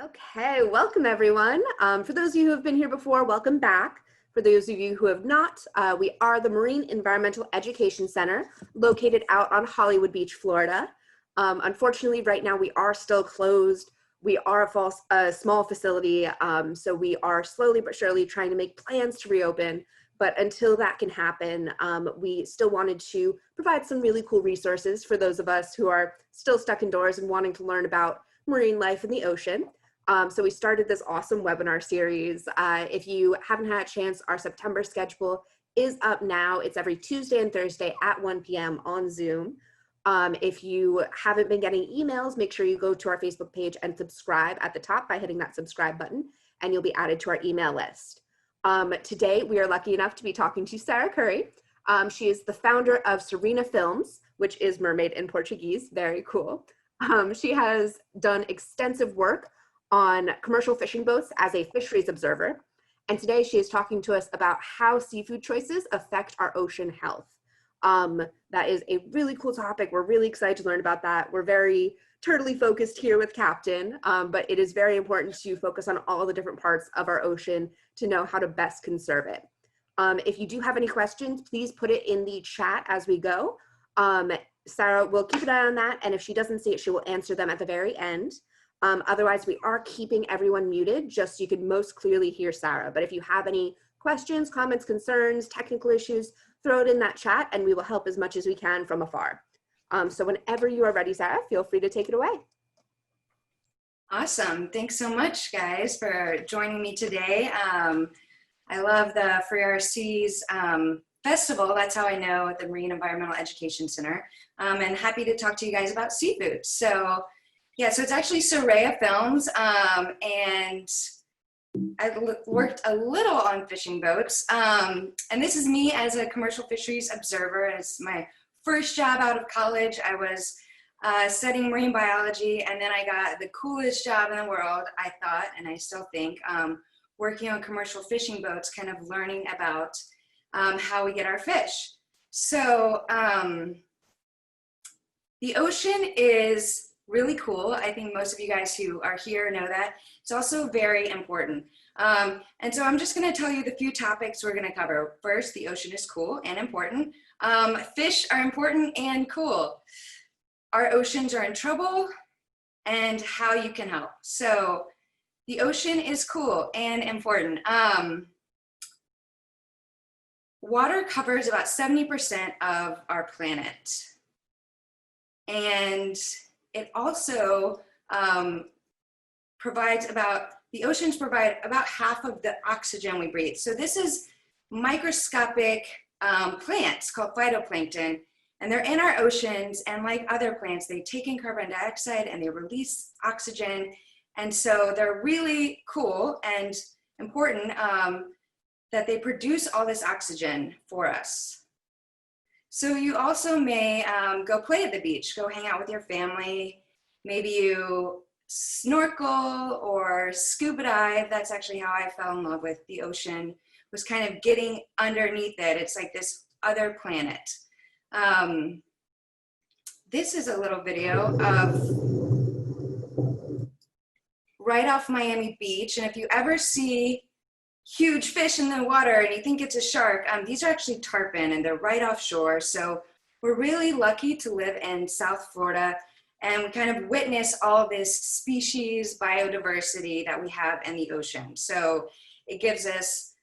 Okay, welcome everyone. For those of you who have been here before, welcome back. For those of you who have not, we are the Marine Environmental Education Center located out on Hollywood Beach, Florida. Unfortunately, right now we are still closed. We are a small facility, so we are slowly but surely trying to make plans to reopen. But until that can happen, we still wanted to provide some really cool resources for those of us who are still stuck indoors and wanting to learn about marine life in the ocean. So we started this awesome webinar series. If you haven't had a chance, our September schedule is up now. It's every Tuesday and Thursday at 1 p.m. on Zoom. If you haven't been getting emails, make sure you go to our Facebook page and subscribe at the top by hitting that subscribe button, and you'll be added to our email list. Today, we are lucky enough to be talking to Sarah Curry. She is the founder of Sereia Films, which is mermaid in Portuguese. Very cool. She has done extensive work on commercial fishing boats as a fisheries observer. And today she is talking to us about how seafood choices affect our ocean health. That is a really cool topic. We're really excited to learn about that. We're very turtly focused here with Captain, but it is very important to focus on all the different parts of our ocean to know how to best conserve it. If you do have any questions, please put it in the chat as we go. Sarah will keep an eye on that, and if she doesn't see it, she will answer them at the very end. Otherwise, we are keeping everyone muted just so you can most clearly hear Sarah. But if you have any questions, comments, concerns, technical issues, throw it in that chat and we will help as much as we can from afar. So whenever you are ready, Sarah, feel free to take it away. Awesome. Thanks so much, guys, for joining me today. I love the Free Seas Festival. That's how I know the Marine Environmental Education Center. And happy to talk to you guys about seafood. So yeah, so it's actually Sereia Films, and I've worked a little on fishing boats, and this is me as a commercial fisheries observer. It's my first job out of college. I was studying marine biology, and then I got the coolest job in the world, I thought, and I still think, working on commercial fishing boats, kind of learning about how we get our fish. So the ocean is really cool. I think most of you guys who are here know that. It's also very important. And so I'm just going to tell you the few topics we're going to cover. First, the ocean is cool and important. Fish are important and cool. Our oceans are in trouble and how you can help. So the ocean is cool and important. Water covers about 70% of our planet. And it also the oceans provide about half of the oxygen we breathe. So this is microscopic plants called phytoplankton, and they're in our oceans, and like other plants, they take in carbon dioxide and they release oxygen. And so they're really cool and important that they produce all this oxygen for us. So you also may go play at the beach, go hang out with your family. Maybe you snorkel or scuba dive. That's actually how I fell in love with the ocean, was kind of getting underneath it. It's like this other planet. This is a little video of right off Miami Beach. And if you ever see huge fish in the water and you think it's a shark, these are actually tarpon and they're right offshore. So we're really lucky to live in South Florida, and we kind of witness all this species biodiversity that we have in the ocean. So it gives us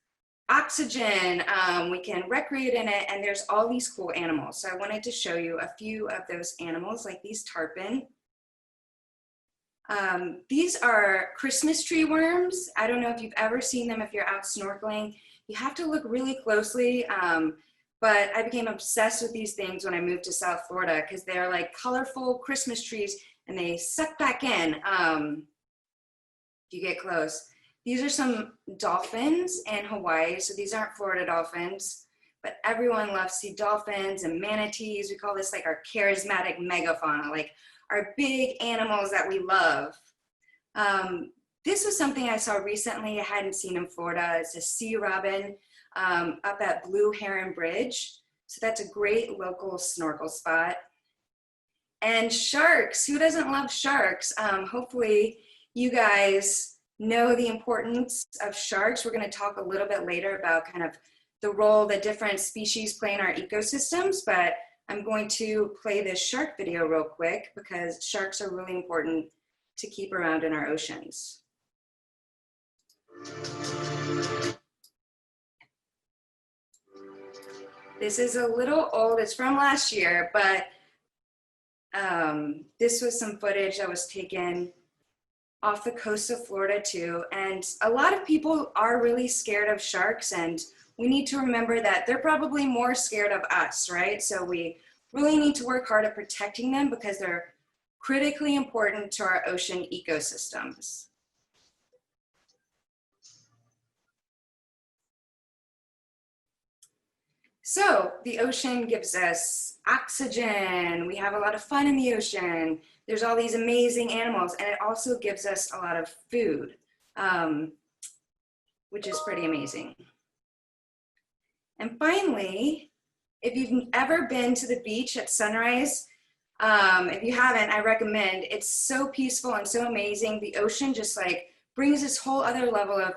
oxygen, we can recreate in it, and there's all these cool animals. So I wanted to show you a few of those animals, like these tarpon. These are Christmas tree worms. I don't know if you've ever seen them if you're out snorkeling. You have to look really closely, but I became obsessed with these things when I moved to South Florida because they're like colorful Christmas trees and they suck back in if you get close. These are some dolphins in Hawaii. So these aren't Florida dolphins, but everyone loves to see dolphins and manatees. We call this like our charismatic megafauna, like our big animals that we love. This was something I saw recently I hadn't seen in Florida. It's a sea robin up at Blue Heron Bridge. So that's a great local snorkel spot. And sharks, who doesn't love sharks? Hopefully you guys know the importance of sharks. We're going to talk a little bit later about kind of the role that different species play in our ecosystems, but I'm going to play this shark video real quick because sharks are really important to keep around in our oceans. This is a little old, it's from last year, but this was some footage that was taken off the coast of Florida too. And a lot of people are really scared of sharks, and we need to remember that they're probably more scared of us, right? So we really need to work hard at protecting them because they're critically important to our ocean ecosystems. So the ocean gives us oxygen. We have a lot of fun in the ocean. There's all these amazing animals, and it also gives us a lot of food, which is pretty amazing. And finally, if you've ever been to the beach at sunrise, if you haven't, I recommend. It's so peaceful and so amazing. The ocean just like brings this whole other level of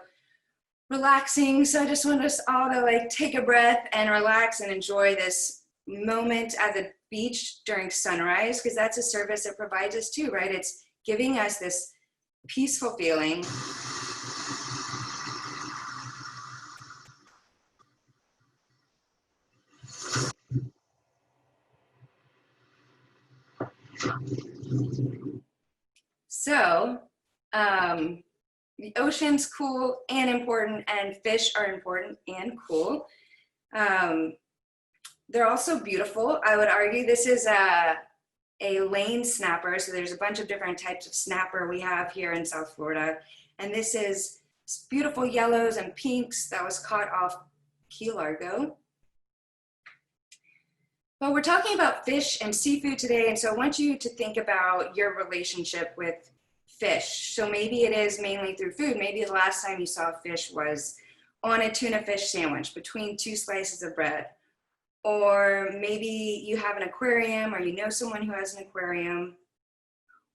relaxing. So I just want us all to like take a breath and relax and enjoy this moment at the beach during sunrise, because that's a service it provides us too, right? It's giving us this peaceful feeling. So the ocean's cool and important, and fish are important and cool. They're also beautiful. I would argue this is a lane snapper. So there's a bunch of different types of snapper we have here in South Florida. And this is beautiful yellows and pinks that was caught off Key Largo. But we're talking about fish and seafood today. And so I want you to think about your relationship with fish. So maybe it is mainly through food. Maybe the last time you saw fish was on a tuna fish sandwich between 2 slices of bread. Or maybe you have an aquarium, or you know someone who has an aquarium.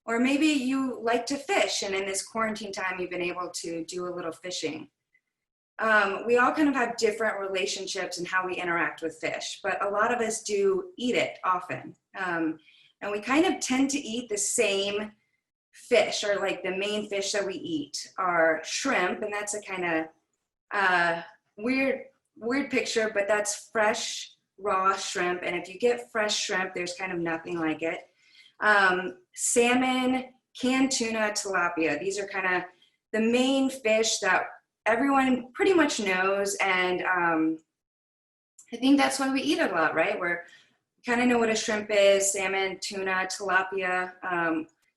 Or maybe you like to fish, and in this quarantine time, you've been able to do a little fishing. We all kind of have different relationships and how we interact with fish, but a lot of us do eat it often. And we kind of tend to eat the same fish, or like the main fish that we eat are shrimp, and that's a kind of weird picture, but that's fresh, raw shrimp. And if you get fresh shrimp, there's kind of nothing like it. Salmon, canned tuna, tilapia. These are kind of the main fish that everyone pretty much knows. And I think that's why we eat it a lot, right? We kind of know what a shrimp is: salmon, tuna, tilapia.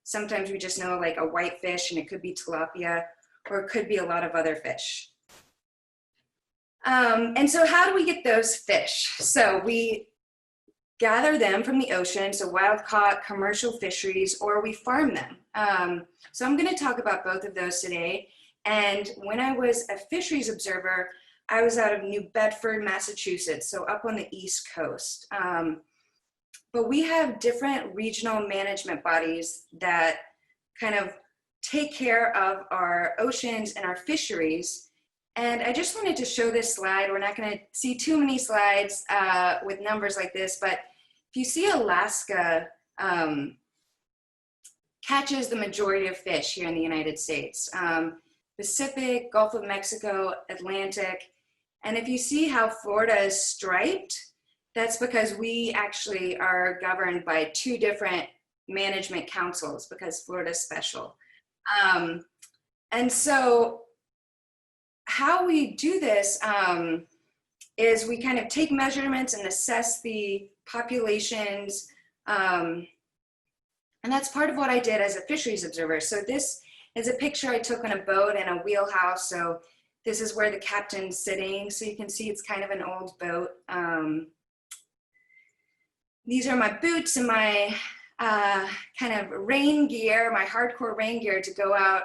Sometimes we just know like a white fish, and it could be tilapia, or it could be a lot of other fish. And so how do we get those fish? So we gather them from the ocean, so wild caught commercial fisheries, or we farm them. So I'm going to talk about both of those today. And when I was a fisheries observer, I was out of New Bedford, Massachusetts, so up on the East Coast. But we have different regional management bodies that kind of take care of our oceans and our fisheries. And I just wanted to show this slide. We're not going to see too many slides with numbers like this, but if you see Alaska catches the majority of fish here in the United States. Pacific, Gulf of Mexico, Atlantic. And if you see how Florida is striped, that's because we actually are governed by 2 different management councils, because Florida's special. And so how we do this is we kind of take measurements and assess the populations. And that's part of what I did as a fisheries observer. So this is a picture I took on a boat in a wheelhouse. So this is where the captain's sitting. So you can see it's kind of an old boat. These are my boots and my kind of rain gear, my hardcore rain gear to go out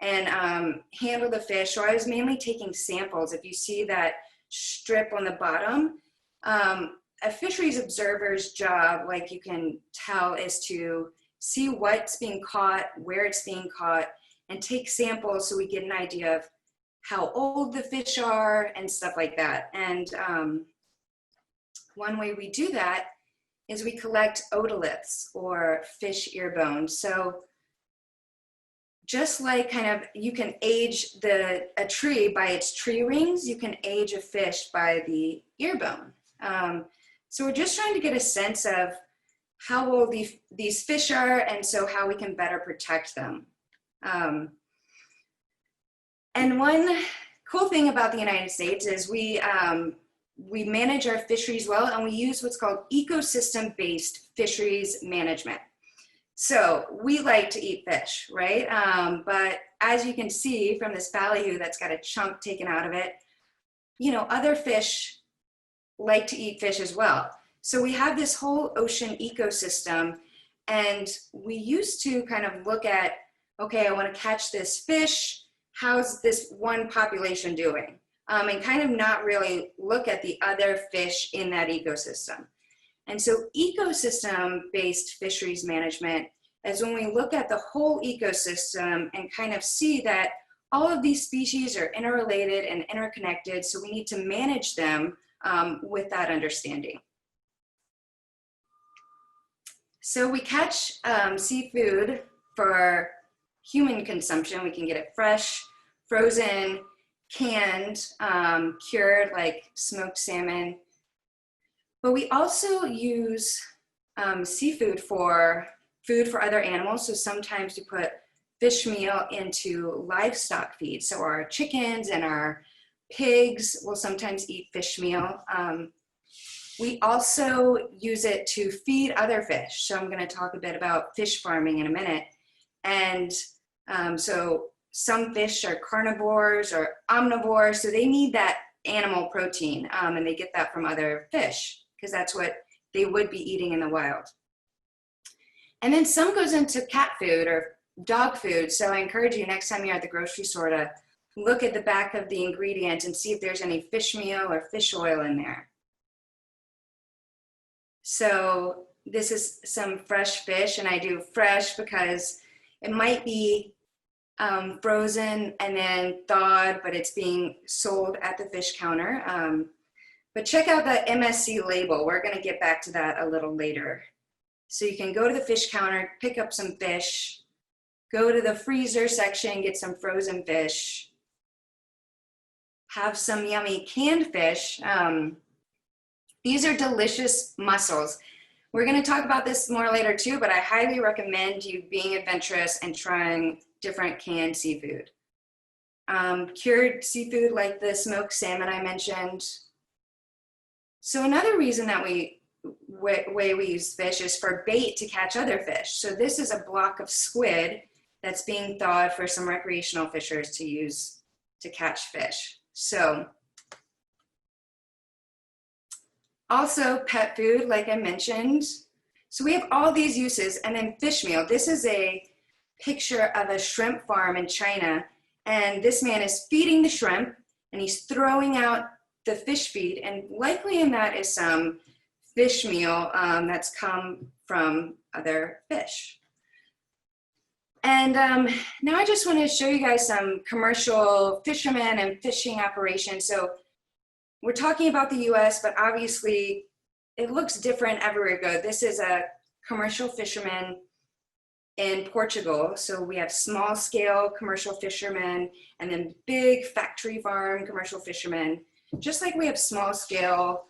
and handle the fish. So I was mainly taking samples. If you see that strip on the bottom, a fisheries observer's job, like you can tell, is to see what's being caught, where it's being caught, and take samples so we get an idea of how old the fish are and stuff like that. And one way we do that is we collect otoliths, or fish ear bones. So just like kind of you can age a tree by its tree rings, you can age a fish by the ear bone. So we're just trying to get a sense of how old these fish are, and so how we can better protect them. And one cool thing about the United States is we manage our fisheries well, and we use what's called ecosystem-based fisheries management. So we like to eat fish, right? But as you can see from this ballyhoo that's got a chunk taken out of it, you know, other fish like to eat fish as well. So we have this whole ocean ecosystem, and we used to kind of look at, okay, I want to catch this fish, how's this one population doing? And kind of not really look at the other fish in that ecosystem. And so ecosystem-based fisheries management is when we look at the whole ecosystem and kind of see that all of these species are interrelated and interconnected, so we need to manage them with that understanding. So we catch seafood for human consumption. We can get it fresh, frozen, canned, cured, like smoked salmon. But we also use seafood for food for other animals. So sometimes we put fish meal into livestock feed. So our chickens and our pigs will sometimes eat fish meal. We also use it to feed other fish. So I'm going to talk a bit about fish farming in a minute. And so some fish are carnivores or omnivores, so they need that animal protein, and they get that from other fish because that's what they would be eating in the wild. And then some goes into cat food or dog food. So I encourage you, next time you're at the grocery store, to look at the back of the ingredient and see if there's any fish meal or fish oil in there. So this is some fresh fish, and I do fresh because it might be frozen and then thawed, but it's being sold at the fish counter. But check out the MSC label. We're going to get back to that a little later. So you can go to the fish counter, pick up some fish, go to the freezer section, get some frozen fish, have some yummy canned fish. These are delicious mussels. We're going to talk about this more later too, but I highly recommend you being adventurous and trying different canned seafood. Cured seafood like the smoked salmon I mentioned. So another reason that way we use fish is for bait to catch other fish. So this is a block of squid that's being thawed for some recreational fishers to use to catch fish. So also pet food, like I mentioned. So we have all these uses, and then fish meal. This is a picture of a shrimp farm in China, and this man is feeding the shrimp, and he's throwing out the fish feed, and likely in that is some fish meal that's come from other fish. And now I just want to show you guys some commercial fishermen and fishing operations. So we're talking about the US, but obviously it looks different everywhere we go. This is a commercial fisherman in Portugal. So we have small scale commercial fishermen and then big factory farm commercial fishermen, just like we have small scale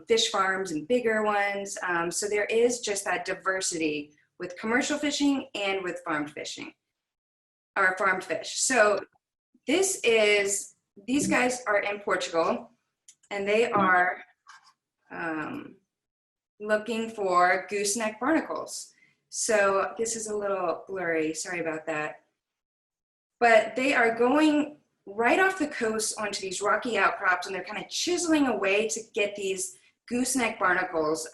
fish farms and bigger ones. So there is just that diversity with commercial fishing and with farmed fishing, or farmed fish. So these guys are in Portugal, and they are looking for gooseneck barnacles. So this is a little blurry, sorry about that. But they are going right off the coast onto these rocky outcrops, and they're kind of chiseling away to get these gooseneck barnacles.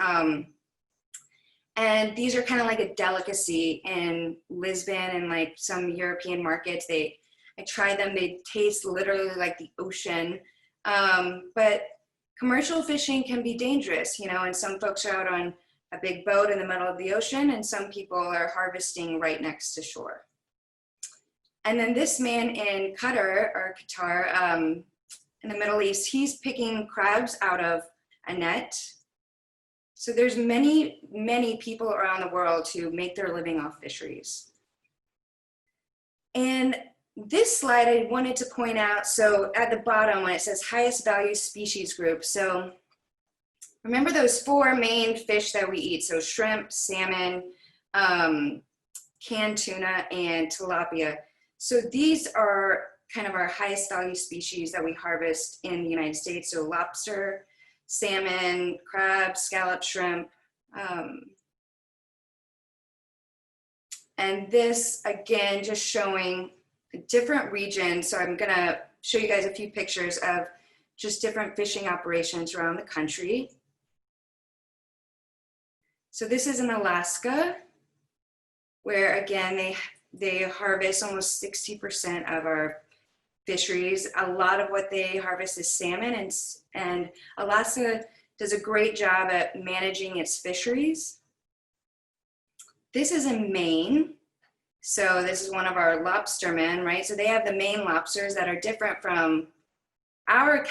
And these are kind of like a delicacy in Lisbon and like some European markets. I tried them, they taste literally like the ocean. But commercial fishing can be dangerous, you know, and some folks are out on a big boat in the middle of the ocean, and some people are harvesting right next to shore. And then this man in Qatar, in the Middle East, he's picking crabs out of a net. So there's many, many people around the world who make their living off fisheries. And this slide I wanted to point out, so at the bottom when it says highest value species group, so remember those 4 main fish that we eat, so shrimp, salmon, canned tuna, and tilapia. So these are kind of our highest value species that we harvest in the United States, so lobster, salmon, crab, scallop, shrimp. And this, again, just showing different regions. So I'm gonna show you guys a few pictures of just different fishing operations around the country. So this is in Alaska, where again, they harvest almost 60% of our fisheries. A lot of what they harvest is salmon, and Alaska does a great job at managing its fisheries. This is in Maine. So this is one of our lobstermen, right? So they have the Maine lobsters that are different from our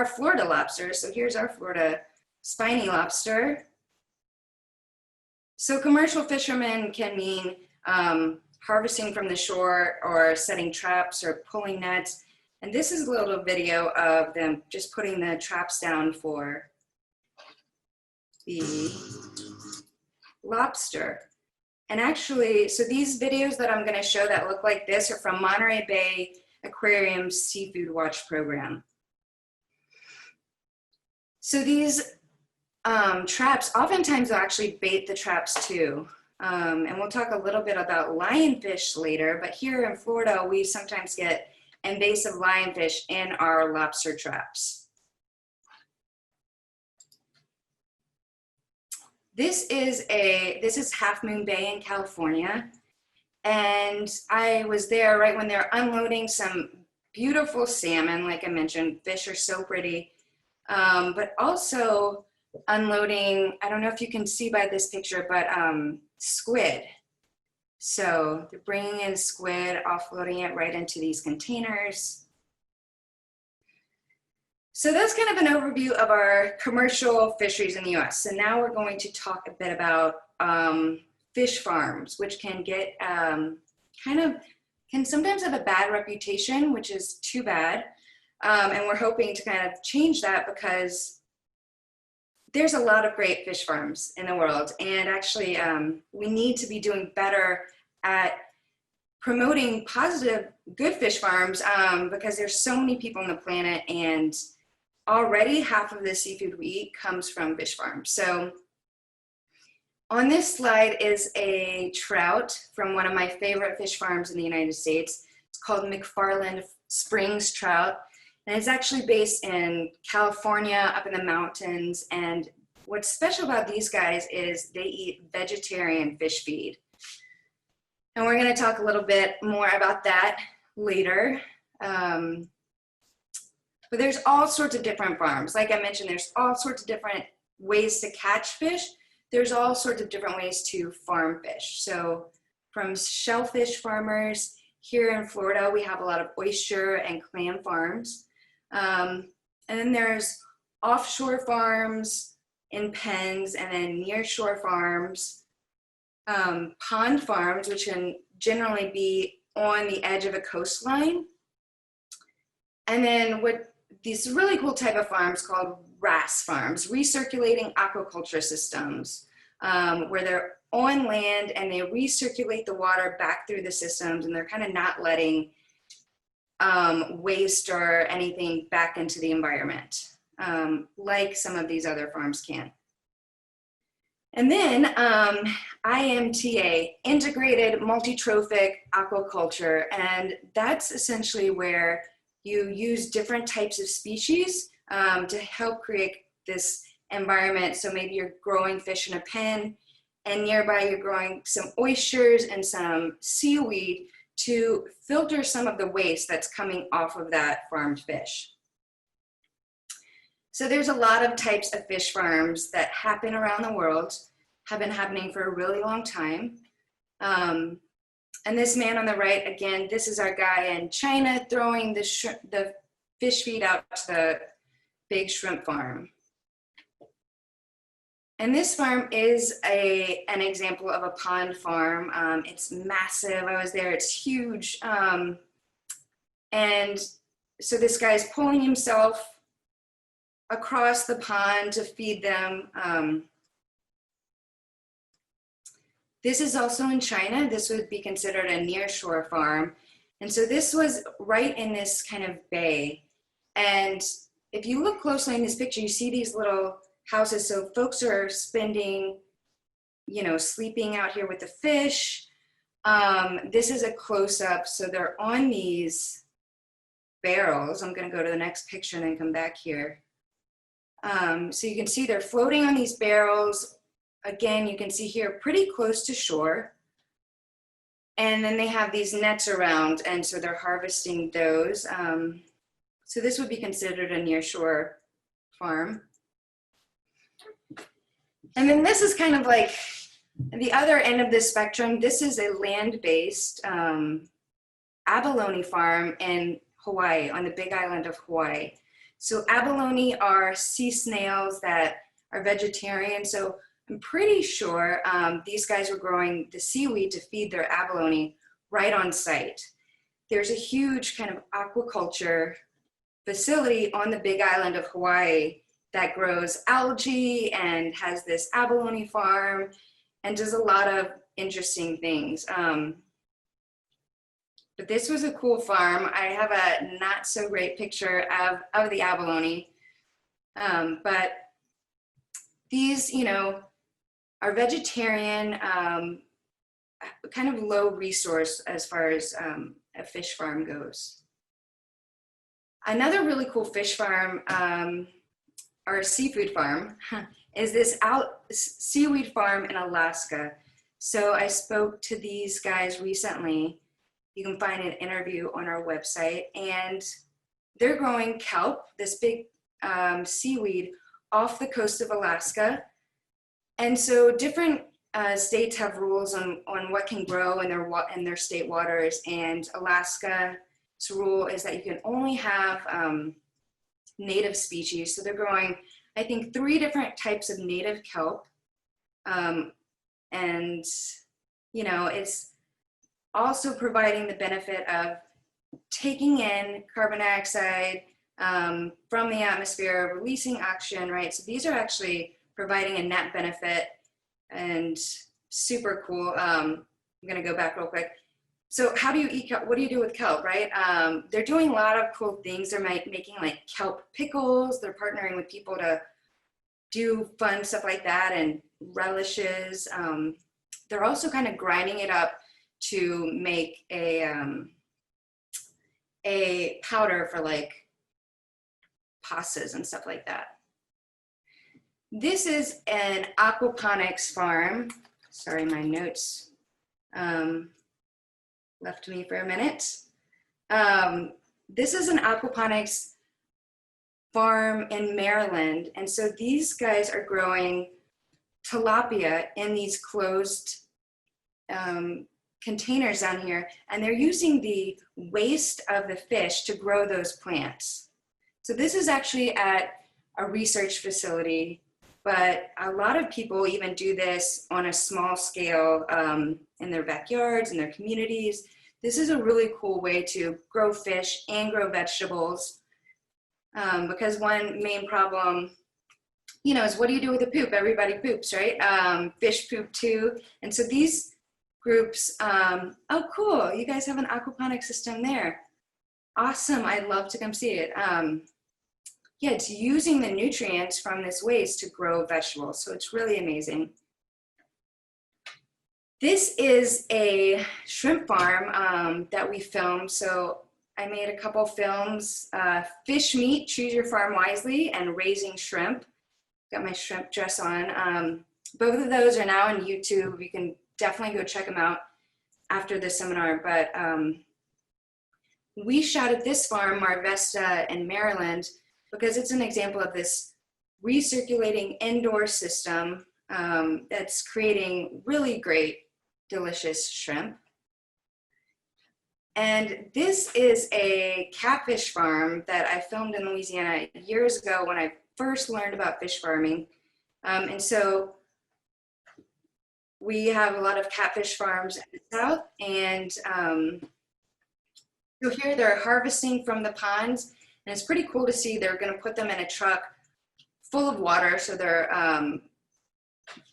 Florida lobsters. So here's our Florida spiny lobster. So commercial fishermen can mean harvesting from the shore or setting traps or pulling nets. And this is a little video of them just putting the traps down for the lobster. And actually, so these videos that I'm going to show that look like this are from Monterey Bay Aquarium's Seafood Watch program. So these traps, oftentimes they'll actually bait the traps too. And we'll talk a little bit about lionfish later, but here in Florida, we sometimes get invasive lionfish in our lobster traps. This is Half Moon Bay in California. And I was there right when they're unloading some beautiful salmon. Like I mentioned, fish are so pretty, but also unloading, I don't know if you can see by this picture, but squid. So they're bringing in squid, offloading it right into these containers. So that's kind of an overview of our commercial fisheries in the US. So now we're going to talk a bit about fish farms, which can get can sometimes have a bad reputation, which is too bad. And we're hoping to kind of change that because there's a lot of great fish farms in the world. And actually, we need to be doing better at promoting positive, good fish farms because there's so many people on the planet, and already half of the seafood we eat comes from fish farms. So on this slide is a trout from one of my favorite fish farms in the United States. It's called McFarland Springs Trout. And it's actually based in California, up in the mountains. And what's special about these guys is they eat vegetarian fish feed. And we're gonna talk a little bit more about that later. But there's all sorts of different farms. Like I mentioned, there's all sorts of different ways to catch fish. There's all sorts of different ways to farm fish. So from shellfish farmers, here in Florida, we have a lot of oyster and clam farms. And then there's offshore farms in pens, and then nearshore farms, pond farms, which can generally be on the edge of a coastline. And then what these really cool type of farms called RAS farms, recirculating aquaculture systems, where they're on land and they recirculate the water back through the systems, and they're kind of not letting waste or anything back into the environment, like some of these other farms can. And then IMTA, integrated multi-trophic aquaculture, and that's essentially where you use different types of species to help create this environment. So maybe you're growing fish in a pen, and nearby you're growing some oysters and some seaweed to filter some of the waste that's coming off of that farmed fish. So there's a lot of types of fish farms that happen around the world, have been happening for a really long time. And this man on the right, again, this is our guy in China throwing the fish feed out to the big shrimp farm. And this farm is an example of a pond farm. It's massive. I was there. It's huge. And so this guy's pulling himself across the pond to feed them. This is also in China. This would be considered a nearshore farm. And so this was right in this kind of bay. And if you look closely in this picture, you see these little houses. So folks are spending, you know, sleeping out here with the fish. This is a close-up. So they're on these barrels. I'm going to go to the next picture and then come back here. So you can see they're floating on these barrels. Again, you can see here pretty close to shore. And then they have these nets around, and so they're harvesting those. So this would be considered a nearshore farm. And then this is kind of like the other end of the spectrum. This is a land-based abalone farm in Hawaii, on the Big Island of Hawaii. So abalone are sea snails that are vegetarian. So I'm pretty sure these guys were growing the seaweed to feed their abalone right on site. There's a huge kind of aquaculture facility on the Big Island of Hawaii that grows algae and has this abalone farm and does a lot of interesting things. But this was a cool farm. I have a not so great picture of the abalone. But these, you know, are vegetarian, kind of low resource as far as a fish farm goes. Another really cool fish farm, or seafood farm, is this seaweed farm in Alaska. So I spoke to these guys recently. You can find an interview on our website, and they're growing kelp, this big seaweed, off the coast of Alaska. And so different states have rules on what can grow in their state waters, and Alaska's rule is that you can only have native species. So they're growing, I think, 3 different types of native kelp. And, you know, it's also providing the benefit of taking in carbon dioxide from the atmosphere, releasing oxygen, right? So these are actually providing a net benefit, and super cool. I'm gonna go back real quick. So how do you eat kelp? What do you do with kelp, right? They're doing a lot of cool things. They're making like kelp pickles. They're partnering with people to do fun stuff like that, and relishes. They're also kind of grinding it up to make a powder for like pastas and stuff like that. This is an aquaponics farm. Sorry, my notes left me for a minute. This is an aquaponics farm in Maryland. And so these guys are growing tilapia in these closed containers down here, and they're using the waste of the fish to grow those plants. So this is actually at a research facility, but a lot of people even do this on a small scale in their backyards, in their communities. This is a really cool way to grow fish and grow vegetables, because one main problem, you know, is what do you do with the poop? Everybody poops, right? Fish poop too. And so these groups, oh cool, you guys have an aquaponic system there. Awesome, I'd love to come see it. Yeah, it's using the nutrients from this waste to grow vegetables, so it's really amazing. This is a shrimp farm that we filmed. So I made a couple films, Fish Meat, Choose Your Farm Wisely, and Raising Shrimp. Got my shrimp dress on. Both of those are now on YouTube. You can definitely go check them out after the seminar. But we shot at this farm, Mar Vesta in Maryland, because it's an example of this recirculating indoor system that's creating really great, delicious shrimp. And this is a catfish farm that I filmed in Louisiana years ago when I first learned about fish farming. And so we have a lot of catfish farms in the south, and you'll hear they're harvesting from the ponds, and it's pretty cool to see. They're going to put them in a truck full of water, so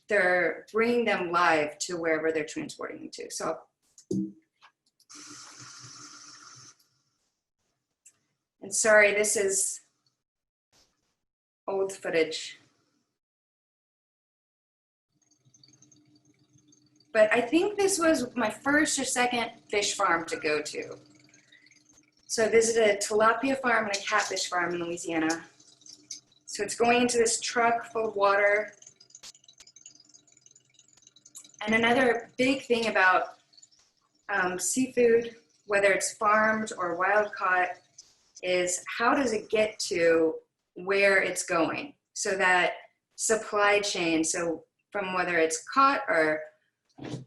they're bringing them live to wherever they're transporting them to. So, and sorry, this is old footage. But I think this was my first or second fish farm to go to. So I visited a tilapia farm and a catfish farm in Louisiana. So it's going into this truck full of water. And another big thing about seafood, whether it's farmed or wild caught, is how does it get to where it's going? So that supply chain, so from whether it's caught or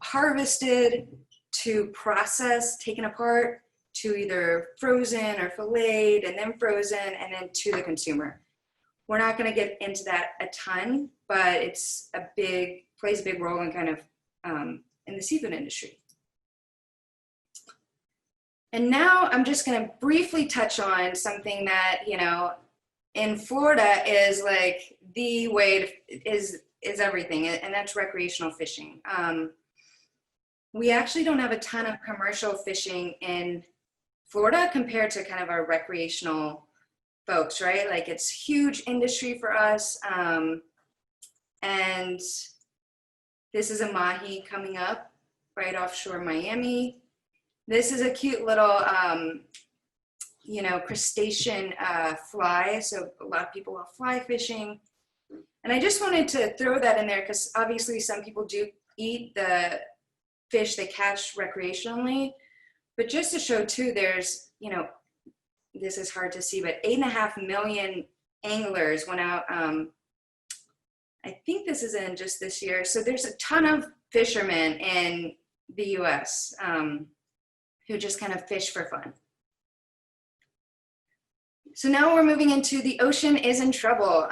harvested to processed, taken apart, to either frozen or filleted and then frozen and then to the consumer. We're not going to get into that a ton, but it's plays a big role in kind of in the seafood industry. And now I'm just going to briefly touch on something that, you know, in Florida is like the way is everything, and that's recreational fishing. We actually don't have a ton of commercial fishing in Florida compared to kind of our recreational folks, right? Like it's huge industry for us. And this is a mahi coming up right offshore Miami. This is a cute little, you know, crustacean fly. So a lot of people love fly fishing. And I just wanted to throw that in there because obviously some people do eat the fish they catch recreationally. But just to show too, there's, you know, this is hard to see, but 8.5 million anglers went out. I think this is in just this year. So there's a ton of fishermen in the US who just kind of fish for fun. So now we're moving into the ocean is in trouble.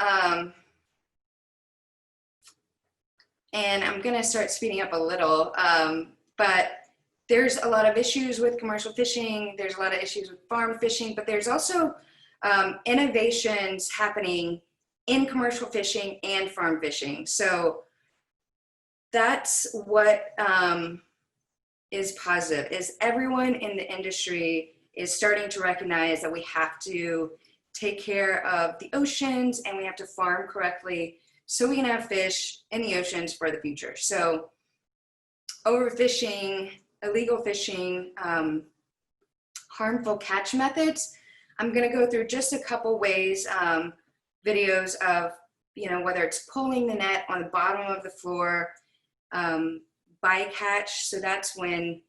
And I'm gonna start speeding up a little, but there's a lot of issues with commercial fishing. There's a lot of issues with farm fishing, but there's also innovations happening in commercial fishing and farm fishing. So that's what is positive, is everyone in the industry is starting to recognize that we have to take care of the oceans and we have to farm correctly so we can have fish in the oceans for the future. So overfishing, illegal fishing, harmful catch methods. I'm gonna go through just a couple ways, videos of, you know, whether it's pulling the net on the bottom of the floor, bycatch. So that's when,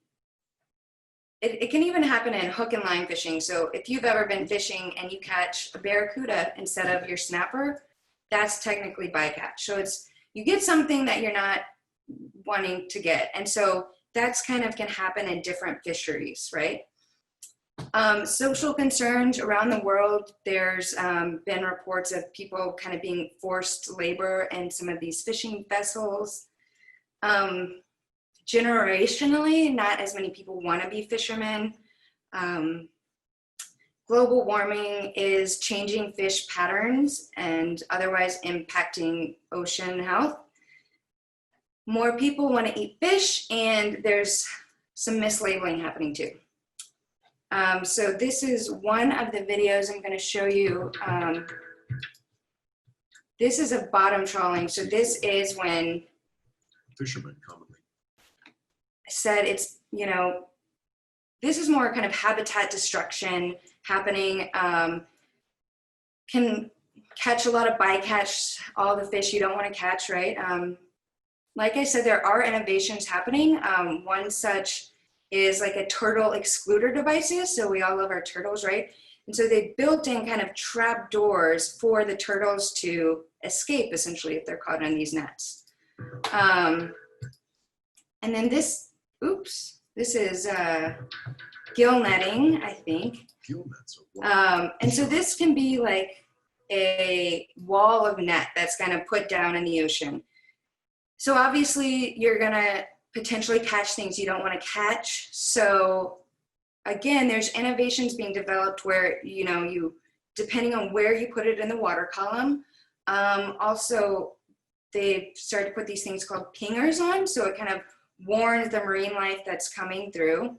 it can even happen in hook and line fishing. So if you've ever been fishing and you catch a barracuda instead of your snapper, that's technically bycatch. So it's, you get something that you're not wanting to get. And so that's kind of can happen in different fisheries, right? Social concerns around the world. There's been reports of people kind of being forced labor in some of these fishing vessels. Generationally, not as many people want to be fishermen. Global warming is changing fish patterns and otherwise impacting ocean health. More people want to eat fish, and there's some mislabeling happening too. So this is one of the videos I'm going to show you. This is a bottom trawling. So this is when fishermen commonly said it's, you know, this is more kind of habitat destruction happening. Can catch a lot of bycatch, all the fish you don't want to catch, right? Like I said, there are innovations happening. One such is like a turtle excluder devices. So we all love our turtles, right? And so they built in kind of trap doors for the turtles to escape, essentially, if they're caught in these nets. And then this, oops, this is gill netting, I think. Gill nets. Wow. And so this can be like a wall of net that's kind of put down in the ocean. So obviously you're gonna potentially catch things you don't want to catch. So again, there's innovations being developed where, you, depending on where you put it in the water column, also they've started to put these things called pingers on. So it kind of warns the marine life that's coming through.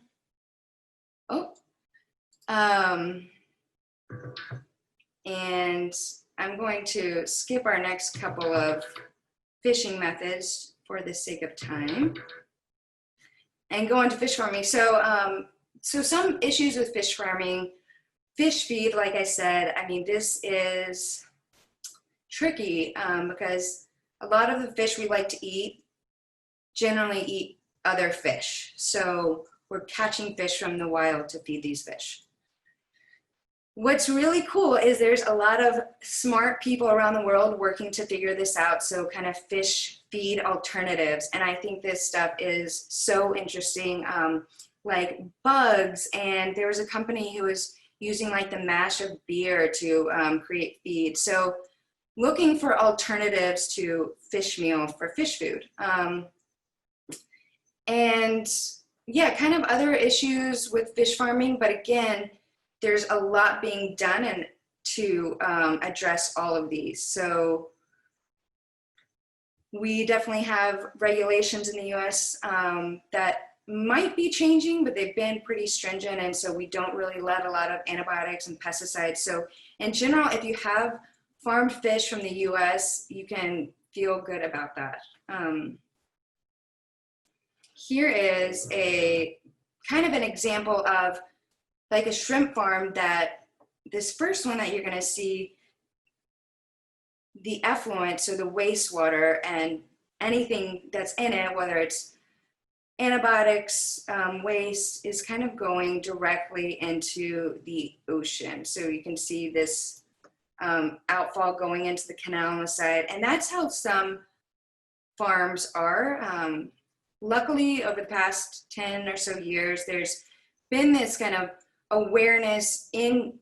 And I'm going to skip our next couple of fishing methods for the sake of time and go into fish farming. So, so some issues with fish farming, fish feed, like I said, I mean, this is tricky because a lot of the fish we like to eat generally eat other fish. So we're catching fish from the wild to feed these fish. What's really cool is there's a lot of smart people around the world working to figure this out. So kind of fish feed alternatives. And I think this stuff is so interesting, like bugs. And there was a company who was using like the mash of beer to create feed. So looking for alternatives to fish meal for fish food. And yeah, kind of other issues with fish farming, but again, there's a lot being done and to address all of these. So we definitely have regulations in the US that might be changing, but they've been pretty stringent. And so we don't really let a lot of antibiotics and pesticides. So in general, if you have farmed fish from the US, you can feel good about that. Here is a kind of an example of like a shrimp farm that this first one that you're gonna see, the effluent, so the wastewater and anything that's in it, whether it's antibiotics, waste, is kind of going directly into the ocean. So you can see this outfall going into the canal on the side, and that's how some farms are. Luckily, over the past 10 or so years, there's been this kind of awareness in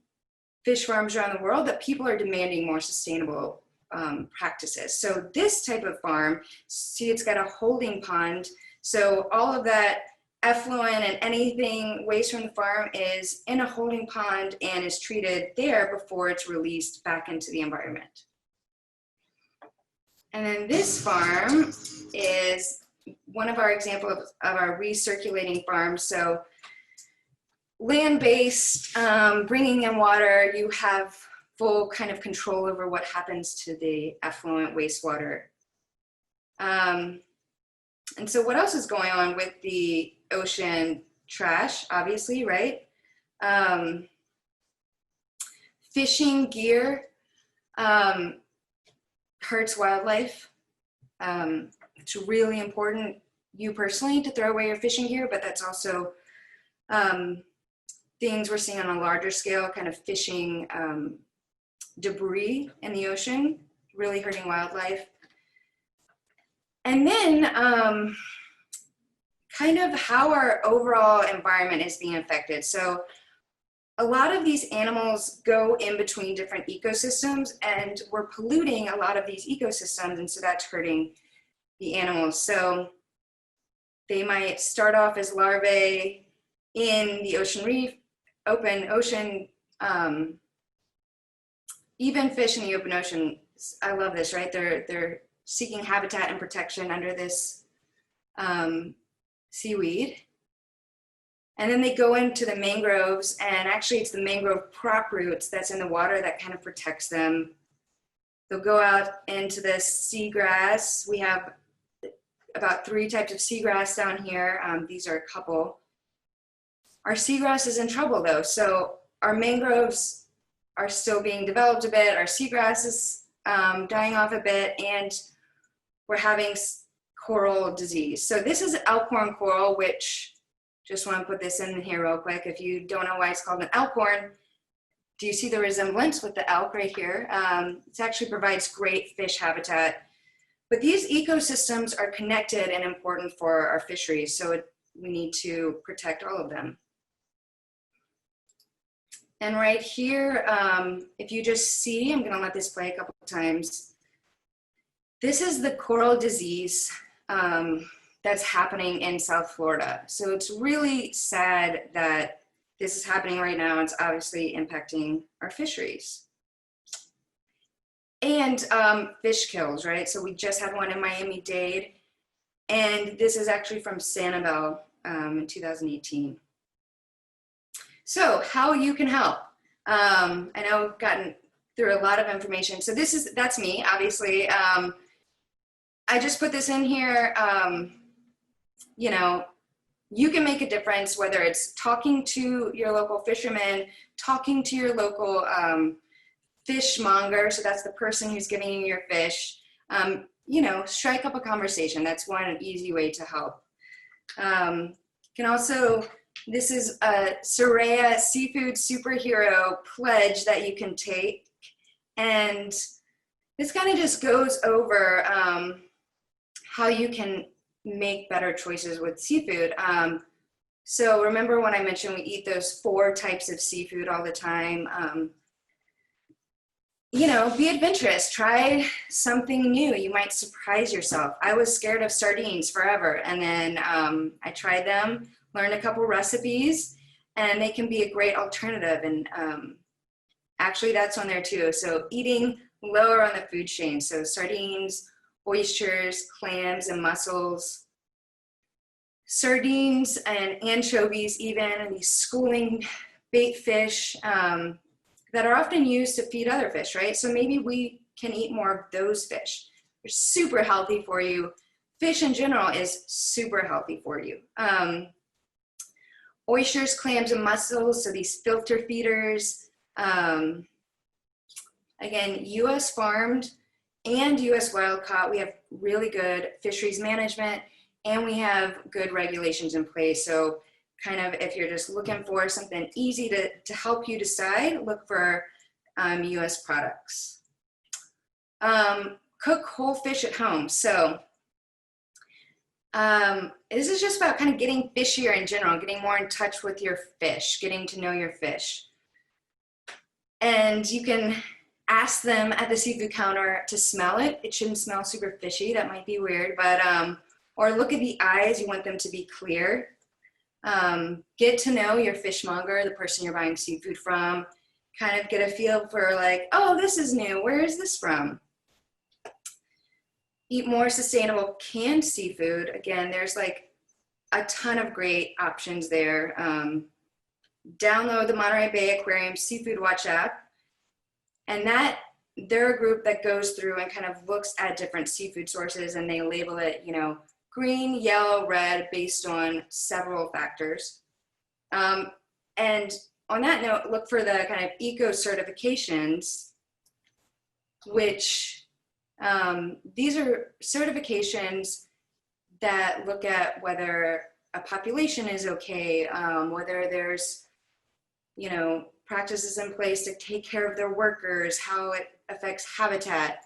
fish farms around the world that people are demanding more sustainable practices. So this type of farm, see, it's got a holding pond. So all of that effluent and anything waste from the farm is in a holding pond and is treated there before it's released back into the environment. And then this farm is one of our examples of our recirculating farms. So land-based, bringing in water, you have full kind of control over what happens to the effluent wastewater. And so what else is going on with the ocean trash, obviously, right? Fishing gear hurts wildlife. It's really important, you personally, to throw away your fishing gear, but that's also things we're seeing on a larger scale, kind of fishing debris in the ocean, really hurting wildlife. And then kind of how our overall environment is being affected. So a lot of these animals go in between different ecosystems, and we're polluting a lot of these ecosystems, and so that's hurting the animals. So they might start off as larvae in the ocean reef, open ocean, even fish in the open ocean. I love this, right? They're seeking habitat and protection under this seaweed. And then they go into the mangroves, and actually it's the mangrove prop roots that's in the water that kind of protects them. They'll go out into the seagrass. We have about 3 types of seagrass down here. These are a couple. Our seagrass is in trouble though. So our mangroves are still being developed a bit. Our seagrass is dying off a bit, and we're having coral disease. So this is elkhorn coral, which, just want to put this in here real quick. If you don't know why it's called an elkhorn, do you see the resemblance with the elk right here? It actually provides great fish habitat. But these ecosystems are connected and important for our fisheries, so we need to protect all of them. And right here, if you just see, I'm gonna let this play a couple of times. This is the coral disease that's happening in South Florida. So it's really sad that this is happening right now. It's obviously impacting our fisheries. And fish kills, right? So we just had one in Miami-Dade, and this is actually from Sanibel in 2018. So how you can help. I know I've gotten through a lot of information. So that's me, obviously. I just put this in here. You know, you can make a difference, whether it's talking to your local fisherman, talking to your local fishmonger, so that's the person who's giving you your fish. You know, strike up a conversation. That's one easy way to help. Can also, this is a Sereia seafood superhero pledge that you can take. And this kind of just goes over how you can make better choices with seafood. So remember when I mentioned we eat those 4 types of seafood all the time? You know, be adventurous, try something new. You might surprise yourself. I was scared of sardines forever. And then I tried them, learned a couple recipes, and they can be a great alternative. And actually that's on there too. So eating lower on the food chain. So sardines, oysters, clams, and mussels. Sardines and anchovies even, and these schooling bait fish that are often used to feed other fish, right? So maybe we can eat more of those fish. They're super healthy for you. Fish in general is super healthy for you. Oysters, clams, and mussels, so these filter feeders. Again, US farmed and US wild caught. We have really good fisheries management, and we have good regulations in place. So kind of if you're just looking for something easy to help you decide, look for US products. Cook whole fish at home. So this is just about kind of getting fishier in general, getting more in touch with your fish, getting to know your fish. And you can ask them at the seafood counter to smell it. It shouldn't smell super fishy. That might be weird, but or look at the eyes. You want them to be clear. Get to know your fishmonger, the person you're buying seafood from. Kind of get a feel for like, oh, this is new. Where is this from? Eat more sustainable canned seafood. Again, there's like a ton of great options there. Download the Monterey Bay Aquarium Seafood Watch app. And they're a group that goes through and kind of looks at different seafood sources, and they label it, you know, green, yellow, red, based on several factors. And on that note, look for the kind of eco certifications, which these are certifications that look at whether a population is okay, whether there's, you know, practices in place to take care of their workers, how it affects habitat.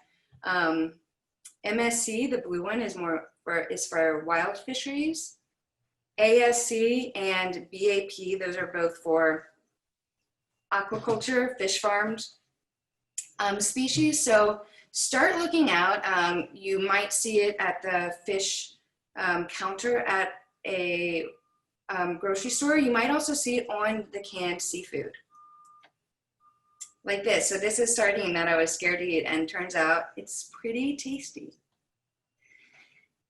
MSC, the blue one, is for wild fisheries. ASC and BAP, those are both for aquaculture, fish farmed species. So start looking out. You might see it at the fish counter at a grocery store. You might also see it on the canned seafood. Like this. So this is sardine that I was scared to eat, and turns out it's pretty tasty.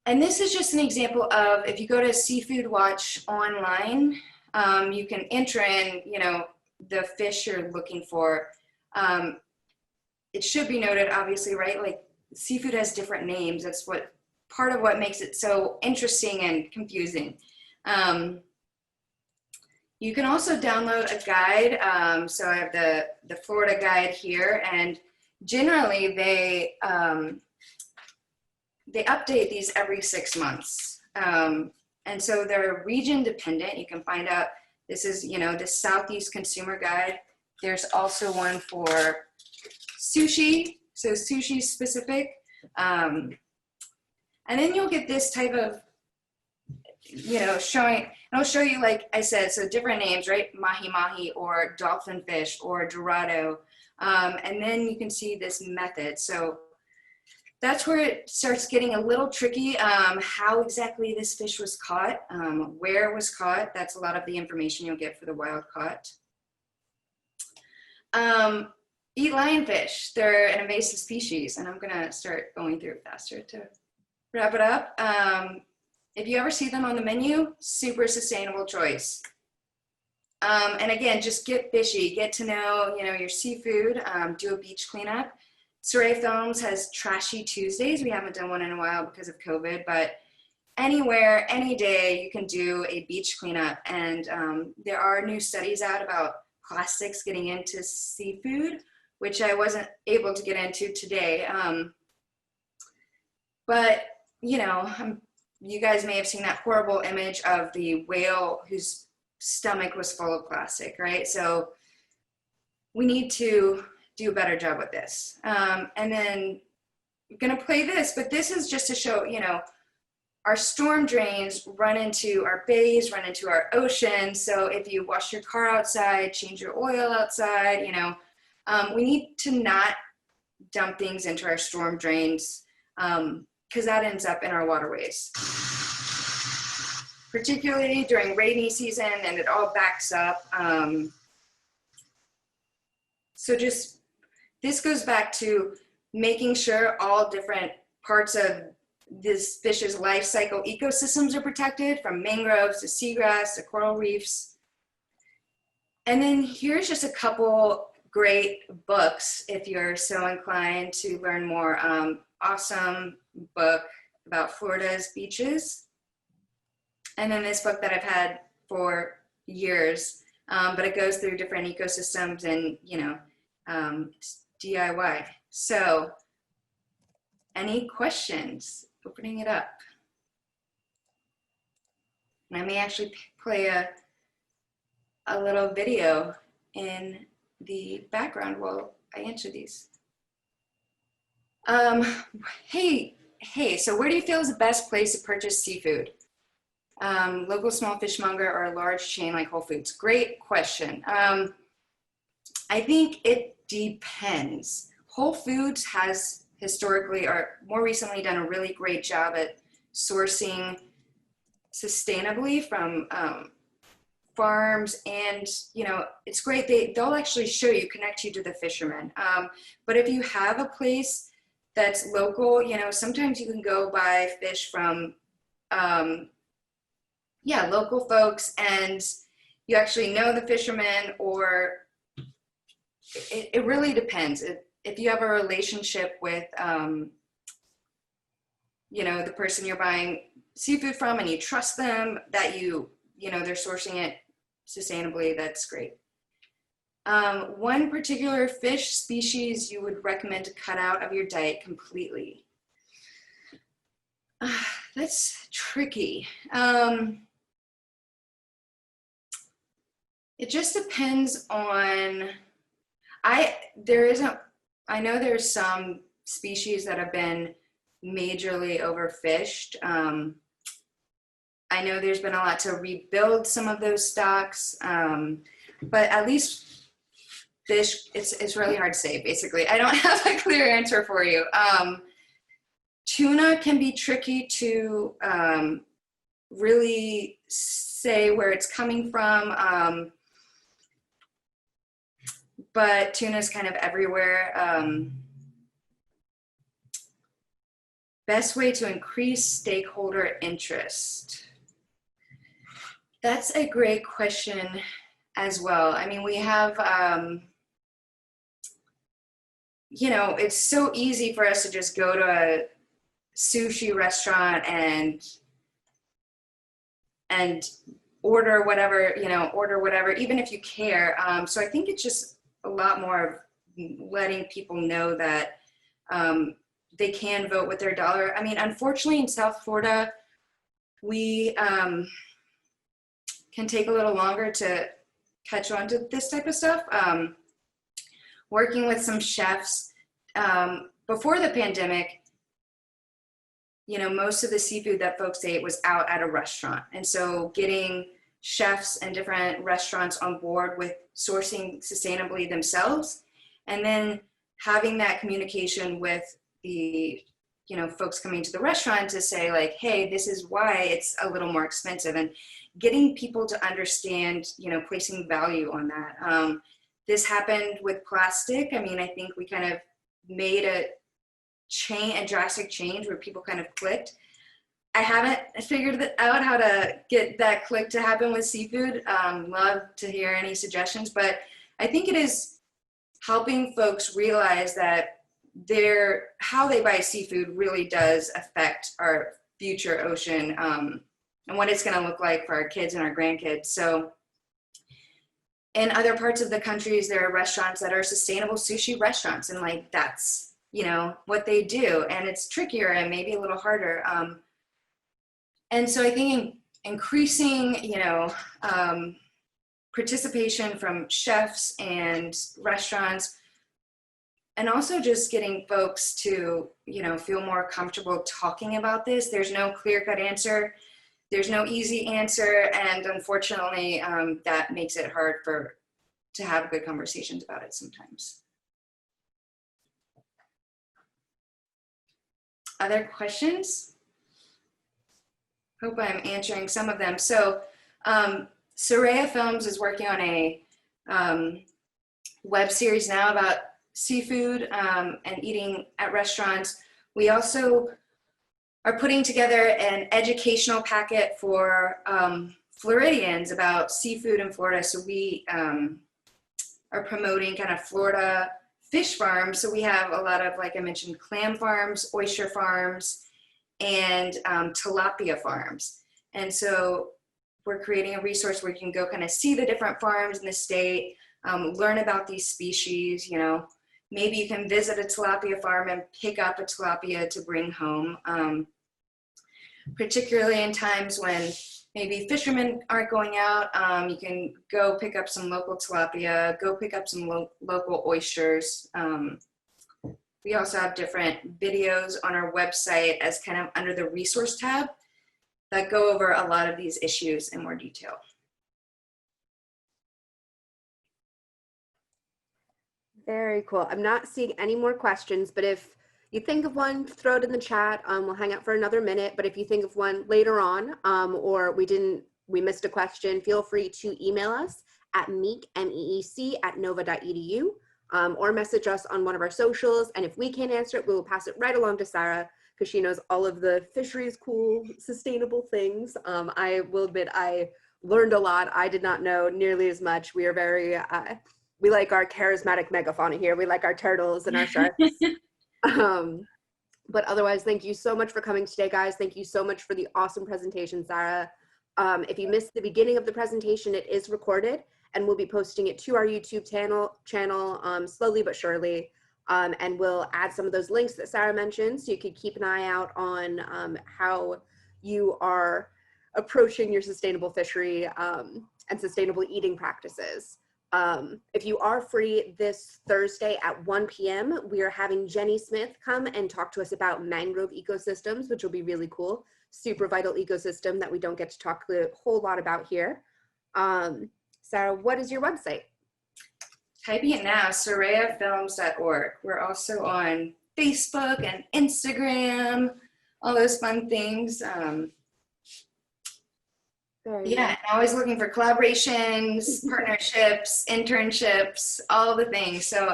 And this is just an example of, if you go to Seafood Watch online, you can enter in, you know, the fish you're looking for. It should be noted, obviously, right? Like, seafood has different names. That's part of what makes it so interesting and confusing. You can also download a guide. So I have the Florida guide here, and generally they update these every 6 months. And so they're region dependent. You can find out, this is, you know, the Southeast Consumer Guide. There's also one for sushi, so sushi specific. And then you'll get this type of showing, and I'll show you, like I said, so different names, right? Mahi-mahi or dolphin fish or dorado. And then you can see this method. So that's where it starts getting a little tricky. How exactly this fish was caught, where it was caught. That's a lot of the information you'll get for the wild caught. Eat lionfish. They're an invasive species, and I'm gonna start going through it faster to wrap it up. If you ever see them on the menu, super sustainable choice. And again, just get fishy, get to know, your seafood, do a beach cleanup. Sereia Films has Trashy Tuesdays. We haven't done one in a while because of COVID, but anywhere, any day, you can do a beach cleanup. And there are new studies out about plastics getting into seafood, which I wasn't able to get into today. But, you guys may have seen that horrible image of the whale whose stomach was full of plastic, right? So we need to do a better job with this. And then I'm gonna play this, but this is just to show, our storm drains run into our bays, run into our ocean. So if you wash your car outside, change your oil outside, we need to not dump things into our storm drains because that ends up in our waterways. Particularly during rainy season, and it all backs up. So this goes back to making sure all different parts of this fish's life cycle ecosystems are protected, from mangroves to seagrass to coral reefs. And then here's just a couple great books if you're so inclined to learn more. Awesome book about Florida's beaches. And then this book that I've had for years, but it goes through different ecosystems and, it's DIY. So any questions? Opening it up. And I may actually play a little video in the background while I answer these. Hey, so where do you feel is the best place to purchase seafood? Local small fishmonger or a large chain like Whole Foods? Great question. I think it depends. Whole Foods has historically or more recently done a really great job at sourcing sustainably from farms, and it's great. They'll actually show you, connect you to the fishermen. But if you have a place that's local, sometimes you can go buy fish from local folks, and you actually know the fishermen, or it really depends. If you have a relationship with, the person you're buying seafood from, and you trust them that they're sourcing it sustainably, that's great. One particular fish species you would recommend to cut out of your diet completely? That's tricky. It just depends on, I know there's some species that have been majorly overfished. I know there's been a lot to rebuild some of those stocks, but at least fish, it's really hard to say, basically. I don't have a clear answer for you. Tuna can be tricky to really say where it's coming from, but tuna's kind of everywhere. Best way to increase stakeholder interest? That's a great question as well. I mean, we have, it's so easy for us to just go to a sushi restaurant and order whatever, even if you care. So I think it's just a lot more of letting people know that they can vote with their dollar. I mean, unfortunately in South Florida, we can take a little longer to catch on to this type of stuff. Working with some chefs before the pandemic, most of the seafood that folks ate was out at a restaurant. And so getting chefs and different restaurants on board with sourcing sustainably themselves, and then having that communication with the folks coming to the restaurant to say like, hey, this is why it's a little more expensive, and getting people to understand, placing value on that. This happened with plastic. I mean, I think we kind of made a drastic change where people kind of clicked. I haven't figured out how to get that click to happen with seafood. Love to hear any suggestions, but I think it is helping folks realize that how they buy seafood really does affect our future ocean, and what it's going to look like for our kids and our grandkids. So in other parts of the countries, there are restaurants that are sustainable sushi restaurants, and like that's what they do, and it's trickier and maybe a little harder. And so I think increasing participation from chefs and restaurants, and also just getting folks to feel more comfortable talking about this. There's no clear-cut answer. There's no easy answer, and unfortunately, that makes it hard to have good conversations about it sometimes. Other questions? Hope I'm answering some of them. So Sereia Films is working on a web series now about seafood and eating at restaurants. We also are putting together an educational packet for Floridians about seafood in Florida. So we are promoting kind of Florida fish farms. So we have a lot of, like I mentioned, clam farms, oyster farms, and tilapia farms. And so we're creating a resource where you can go kind of see the different farms in the state, learn about these species. Maybe you can visit a tilapia farm and pick up a tilapia to bring home, particularly in times when maybe fishermen aren't going out. You can go pick up some local tilapia, go pick up some local oysters. We also have different videos on our website as kind of under the resource tab that go over a lot of these issues in more detail. Very cool. I'm not seeing any more questions, but if you think of one, throw it in the chat. We'll hang out for another minute, but if you think of one later on, or we missed a question, feel free to email us at MEEC, MEEC @nova.edu, or message us on one of our socials. And if we can't answer it, we will pass it right along to Sarah, because she knows all of the fisheries cool, sustainable things. I will admit I learned a lot. I did not know nearly as much. We are very, we like our charismatic megafauna here. We like our turtles and our sharks. But otherwise, thank you so much for coming today, guys. Thank you so much for the awesome presentation, Sarah. If you missed the beginning of the presentation, it is recorded, and we'll be posting it to our YouTube channel slowly but surely. And we'll add some of those links that Sarah mentioned, so you could keep an eye out on how you are approaching your sustainable fishery and sustainable eating practices. If you are free this Thursday at 1 p.m., we are having Jenny Smith come and talk to us about mangrove ecosystems, which will be really cool. Super vital ecosystem that we don't get to talk a whole lot about here. Sarah, what is your website? Typing it now, sereiafilms.org. We're also on Facebook and Instagram, all those fun things. Yeah, and always looking for collaborations, partnerships, internships, all the things. So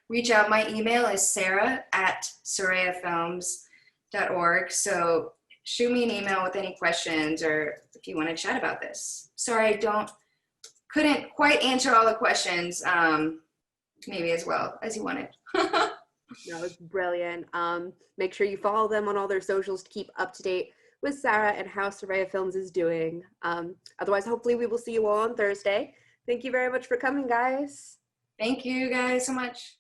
reach out. My email is sarah@sereiafilms.org. So shoot me an email with any questions, or if you want to chat about this. Sorry, couldn't quite answer all the questions, maybe as well as you wanted. No, it's brilliant. Make sure you follow them on all their socials to keep up to date with Sarah and how Sereia Films is doing. Otherwise, hopefully we will see you all on Thursday. Thank you very much for coming, guys. Thank you guys so much.